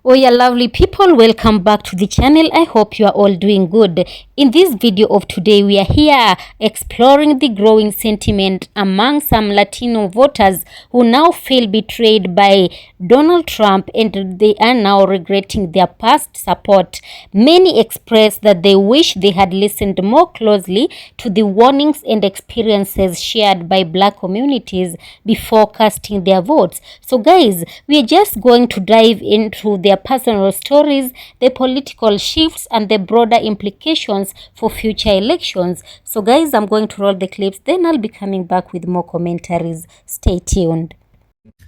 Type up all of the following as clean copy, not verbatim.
Oh yeah, lovely people, welcome back to the channel. I hope you are all doing good. In this video of today, we are here exploring the growing sentiment among some Latino voters who now feel betrayed by Donald Trump and they are now regretting their past support. Many express that they wish they had listened more closely to the warnings and experiences shared by Black communities before casting their votes. So guys, we are just going to dive into their personal stories, the political shifts, and the broader implications for future elections. So guys, I'm going to roll the clips, then I'll be coming back with more commentaries. Stay tuned.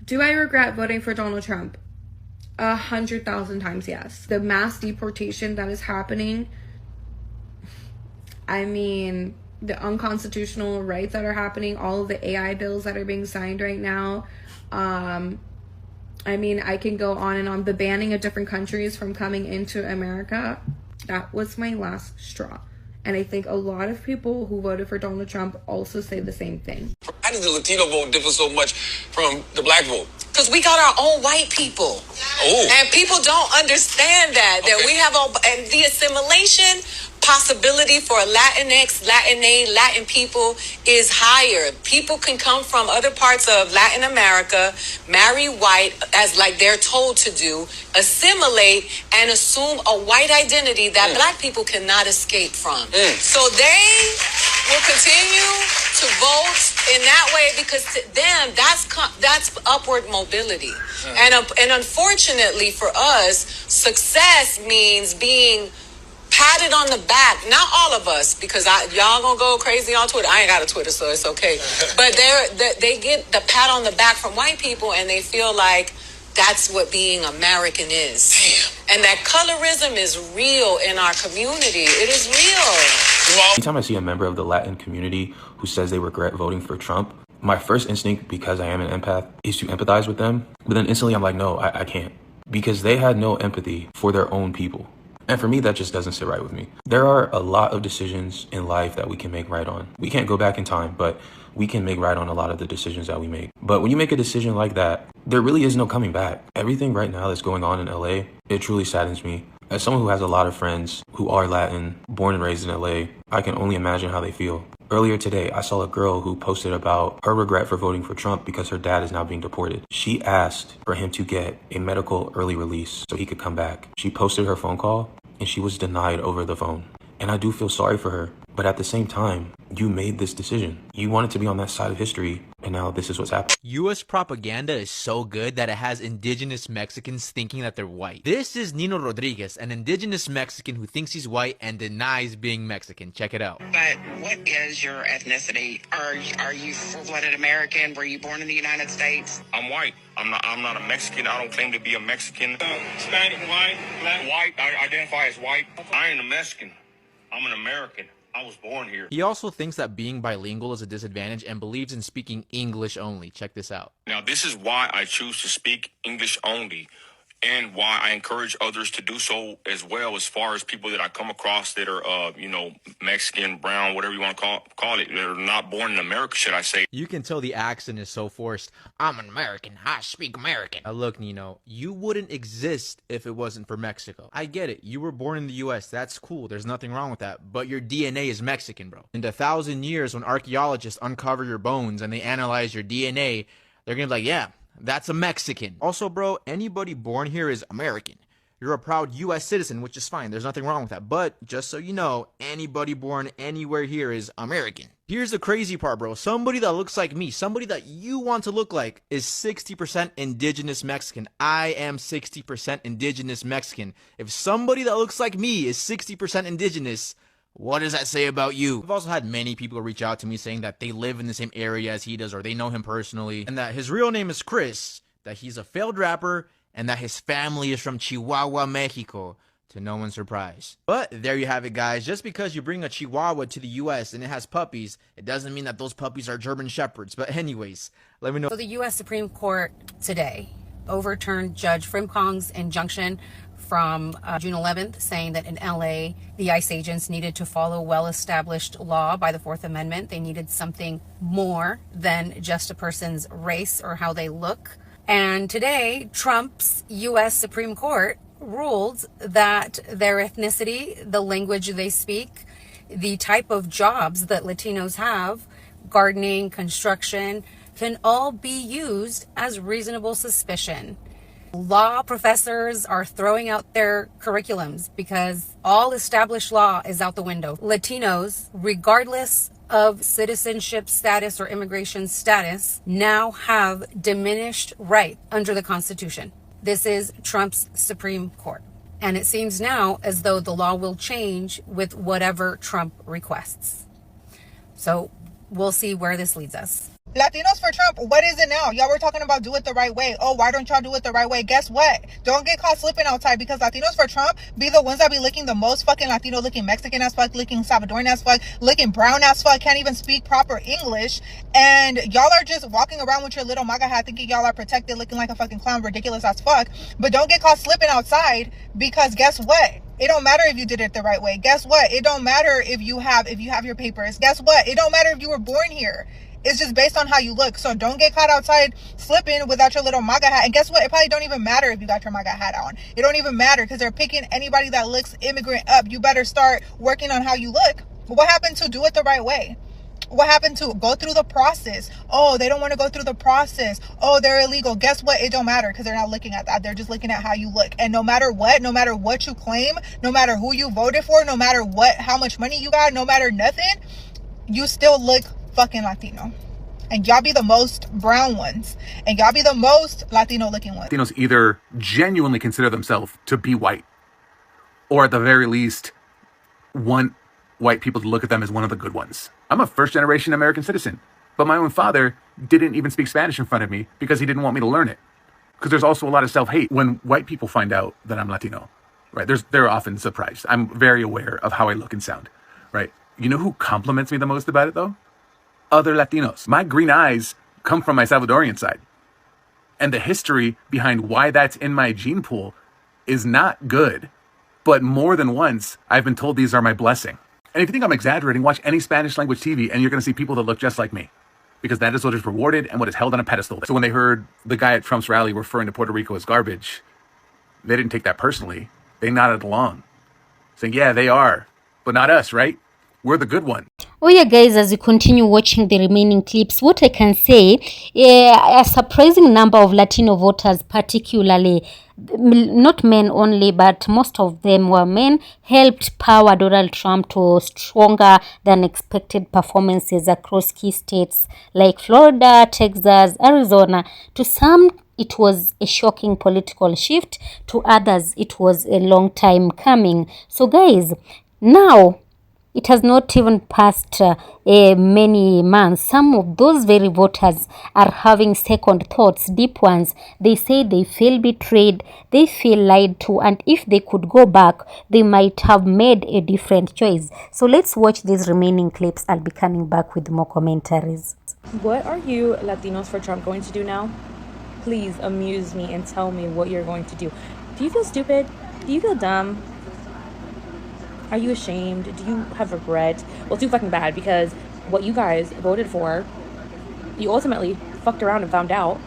Do I regret voting for Donald Trump? 100,000 times yes. The mass deportation that is happening, I mean, the unconstitutional rights that are happening, all of the AI bills that are being signed right now. I mean, I can go on and on. The banning of different countries from coming into America, that was my last straw. And I think a lot of people who voted for Donald Trump also say the same thing. How does the Latino vote differ so much from the Black vote? Because we got our own white people. Oh. And people don't understand that we have all, and the assimilation possibility for Latinx, Latin people is higher. People can come from other parts of Latin America, marry white as like they're told to do, assimilate and assume a white identity that Black people cannot escape from. So they will continue to vote in that way because to them that's upward mobility. And unfortunately for us, success means being patted on the back. Not all of us, because y'all gonna go crazy on Twitter. I ain't got a Twitter, so it's okay. But they get the pat on the back from white people, and they feel like that's what being American is. Damn. And that colorism is real in our community. It is real. Anytime I see a member of the Latin community who says they regret voting for Trump, my first instinct, because I am an empath, is to empathize with them. But then instantly I'm like, no, I can't. Because they had no empathy for their own people. And for me, that just doesn't sit right with me. There are a lot of decisions in life that we can make right on. We can't go back in time, but we can make right on a lot of the decisions that we make. But when you make a decision like that, there really is no coming back. Everything right now that's going on in LA, it truly saddens me. As someone who has a lot of friends who are Latin, born and raised in LA, I can only imagine how they feel. Earlier today, I saw a girl who posted about her regret for voting for Trump because her dad is now being deported. She asked for him to get a medical early release so he could come back. She posted her phone call and she was denied over the phone. And I do feel sorry for her. But at the same time, you made this decision. You wanted to be on that side of history, and now this is what's happening. U.S. propaganda is so good that it has indigenous Mexicans thinking that they're white. This is Nino Rodriguez, an indigenous Mexican who thinks he's white and denies being Mexican. Check it out. But what is your ethnicity? Are you full-blooded American? Were you born in the United States? I'm white. I'm not a Mexican. I don't claim to be a Mexican. Hispanic, white, black, white. I identify as white. I ain't a Mexican. I'm an American. I was born here. He also thinks that being bilingual is a disadvantage and believes in speaking English only. Check this out. Now, this is why I choose to speak English only, and why I encourage others to do so as well, as far as people that I come across that are, Mexican, brown, whatever you want to call it. They're not born in America, should I say. You can tell the accent is so forced. I'm an American. I speak American. Look, Nino, you wouldn't exist if it wasn't for Mexico. I get it. You were born in the U.S. That's cool. There's nothing wrong with that. But your DNA is Mexican, bro. In 1,000 years, when archaeologists uncover your bones and they analyze your DNA, they're going to be like, yeah, that's a Mexican. Also, bro, anybody born here is American. You're a proud U.S. citizen, which is fine. There's nothing wrong with that. But just so you know, anybody born anywhere here is American. Here's the crazy part, bro. Somebody that looks like me, somebody that you want to look like, is 60% indigenous Mexican. I am 60% indigenous Mexican. If somebody that looks like me is 60% indigenous, what does that say about you? I've also had many people reach out to me saying that they live in the same area as he does, or they know him personally, and that his real name is Chris, that he's a failed rapper, and that his family is from Chihuahua, Mexico, to no one's surprise. But there you have it, guys. Just because you bring a Chihuahua to the U.S. and it has puppies, it doesn't mean that those puppies are German Shepherds. But anyways, let me know. So the U.S. Supreme Court today overturned Judge Frimpong's injunction from June 11th, saying that in LA, the ICE agents needed to follow well-established law by the Fourth Amendment. They needed something more than just a person's race or how they look. And today, Trump's U.S. Supreme Court ruled that their ethnicity, the language they speak, the type of jobs that Latinos have, gardening, construction, can all be used as reasonable suspicion. Law professors are throwing out their curriculums because all established law is out the window. Latinos, regardless of citizenship status or immigration status, now have diminished right under the Constitution. This is Trump's Supreme Court. And it seems now as though the law will change with whatever Trump requests. So we'll see where this leads us. Latinos for Trump, what is it now? Y'all were talking about do it the right way. Oh, why don't y'all do it the right way? Guess what? Don't get caught slipping outside, because Latinos for Trump be the ones that be looking the most fucking Latino, looking Mexican as fuck, looking Salvadoran as fuck, looking brown as fuck, can't even speak proper English. And y'all are just walking around with your little MAGA hat thinking y'all are protected, looking like a fucking clown, ridiculous as fuck. But don't get caught slipping outside, because guess what? It don't matter if you did it the right way. Guess what? It don't matter if you have your papers. Guess what? It don't matter if you were born here. It's just based on how you look. So don't get caught outside slipping without your little MAGA hat. And guess what? It probably don't even matter if you got your MAGA hat on. It don't even matter, because they're picking anybody that looks immigrant up. You better start working on how you look. But what happened to do it the right way? What happened to go through the process? Oh, they don't want to go through the process. Oh, they're illegal. Guess what? It don't matter, because they're not looking at that. They're just looking at how you look. And no matter what you claim, no matter who you voted for, no matter how much money you got, no matter nothing, you still look fucking Latino. And y'all be the most brown ones, and y'all be the most Latino looking ones. Latinos either genuinely consider themselves to be white, or at the very least want white people to look at them as one of the good ones. I'm a first generation American citizen, but my own father didn't even speak Spanish in front of me because he didn't want me to learn it. Because there's also a lot of self-hate when white people find out that I'm Latino, right? They're often surprised. I'm very aware of how I look and sound, right? You know who compliments me the most about it though? Other Latinos. My green eyes come from my Salvadorian side. And the history behind why that's in my gene pool is not good. But more than once, I've been told these are my blessing. And if you think I'm exaggerating, watch any Spanish language TV and you're going to see people that look just like me. Because that is what is rewarded and what is held on a pedestal. So when they heard the guy at Trump's rally referring to Puerto Rico as garbage, they didn't take that personally. They nodded along, saying, yeah, they are, but not us, right? We're the good one. Oh yeah, guys, as you continue watching the remaining clips, what I can say, a surprising number of Latino voters, particularly not men only, but most of them were men, helped power Donald Trump to stronger than expected performances across key states like Florida, Texas, Arizona. To some, it was a shocking political shift. To others, it was a long time coming. So guys, now it has not even passed many months. Some of those very voters are having second thoughts, deep ones. They say they feel betrayed, they feel lied to, and if they could go back, they might have made a different choice. So let's watch these remaining clips. I'll be coming back with more commentaries. What are you Latinos for Trump going to do now? Please amuse me and tell me what you're going to do. Do you feel stupid? Do you feel dumb? Are you ashamed? Do you have regret? Well, too fucking bad, because what you guys voted for, you ultimately fucked around and found out.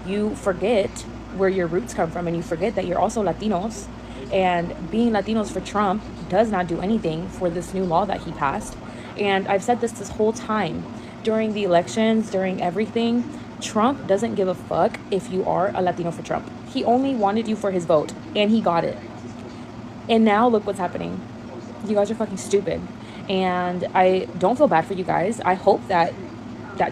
You forget where your roots come from, and you forget that you're also Latinos. And being Latinos for Trump does not do anything for this new law that he passed. And I've said this whole time. During the elections, during everything, Trump doesn't give a fuck if you are a Latino for Trump. He only wanted you for his vote, and he got it. And now look what's happening. You guys are fucking stupid, and I don't feel bad for you guys. I hope that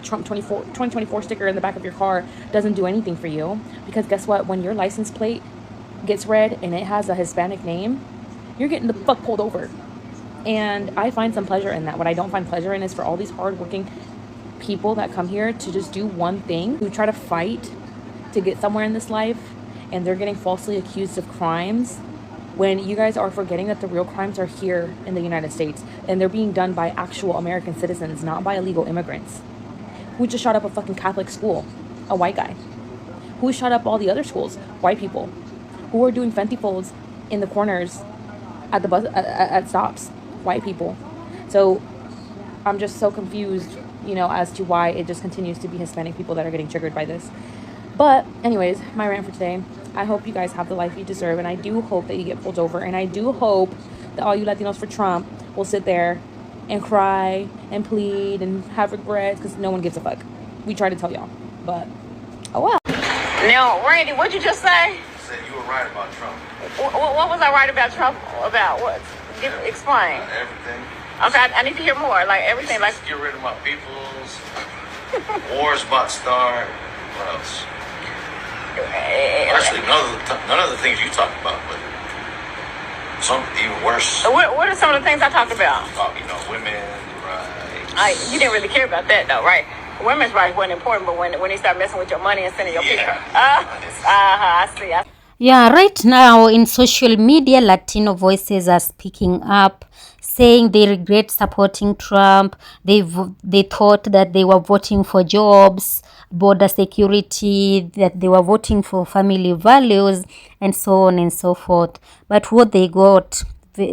Trump 2024 sticker in the back of your car doesn't do anything for you, because guess what? When your license plate gets read and it has a Hispanic name, you're getting the fuck pulled over. And I find some pleasure in that. What I don't find pleasure in is for all these hardworking people that come here to just do one thing, who try to fight to get somewhere in this life, and they're getting falsely accused of crimes, when you guys are forgetting that the real crimes are here in the United States, and they're being done by actual American citizens, not by illegal immigrants. Who just shot up a fucking Catholic school? A white guy. Who shot up all the other schools? White people. Who are doing Fenty folds in the corners at the bus at stops? White people. So I'm just so confused, as to why it just continues to be Hispanic people that are getting triggered by this. But anyways, my rant for today. I hope you guys have the life you deserve, and I do hope that you get pulled over, and I do hope that all you Latinos for Trump will sit there and cry and plead and have regrets, because no one gives a fuck. We try to tell y'all, but oh well. Now, Randy, what'd you just say? I said you were right about Trump. What was I right about Trump? About what? Explain. Everything. Okay, I need to hear more. Like everything. Like get rid of my peoples. Wars about to start. What else? Actually, none of the things you talked about, but some even worse. What are some of the things I talked about? Women's rights. You didn't really care about that, though, right? Women's rights weren't important, but when they start messing with your money and sending your people. I see. Yeah, right now in social media, Latino voices are speaking up, saying they regret supporting Trump. They thought that they were voting for jobs, border security, that they were voting for family values, and so on and so forth. But what they got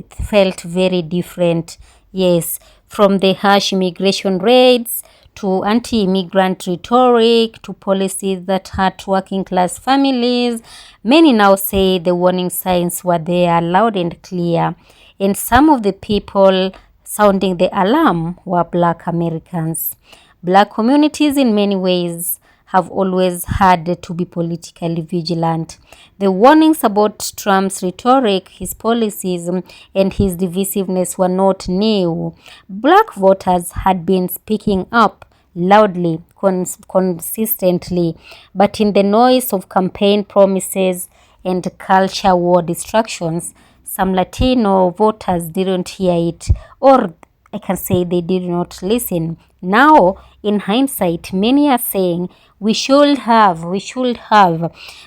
felt very different. Yes, from the harsh immigration raids to anti-immigrant rhetoric, to policies that hurt working-class families, many now say the warning signs were there loud and clear. And some of the people sounding the alarm were Black Americans. Black communities in many ways have always had to be politically vigilant. The warnings about Trump's rhetoric, his policies, and his divisiveness were not new. Black voters had been speaking up loudly, consistently, but in the noise of campaign promises and culture war distractions, some Latino voters didn't hear it, or I can say they did not listen. Now, in hindsight, many are saying we should have.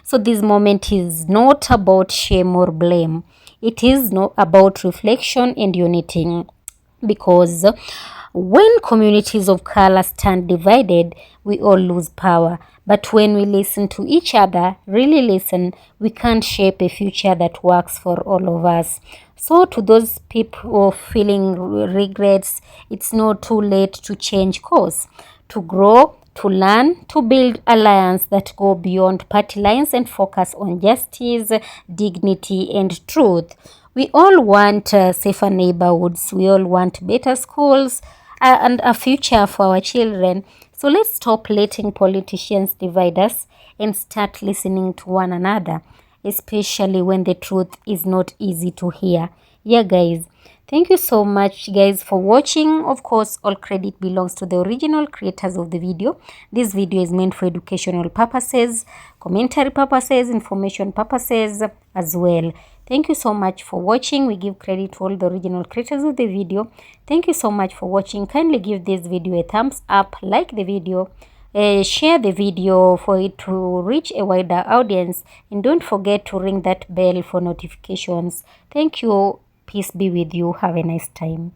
So this moment is not about shame or blame. It is not about reflection and unity, because when communities of color stand divided, we all lose power. But when we listen to each other, really listen, we can shape a future that works for all of us. So to those people feeling regrets, it's not too late to change course, to grow, to learn, to build alliances that go beyond party lines and focus on justice, dignity, and truth. We all want safer neighborhoods. We all want better schools and a future for our children. So let's stop letting politicians divide us and start listening to one another, especially when the truth is not easy to hear. Yeah, guys. Thank you so much, guys, for watching. Of course, all credit belongs to the original creators of the video. This video is meant for educational purposes, commentary purposes, information purposes as well. Thank you so much for watching. We give credit to all the original creators of the video. Thank you so much for watching. Kindly give this video a thumbs up, like the video, share the video for it to reach a wider audience, and don't forget to ring that bell for notifications. Thank you. Peace be with you. Have a nice time.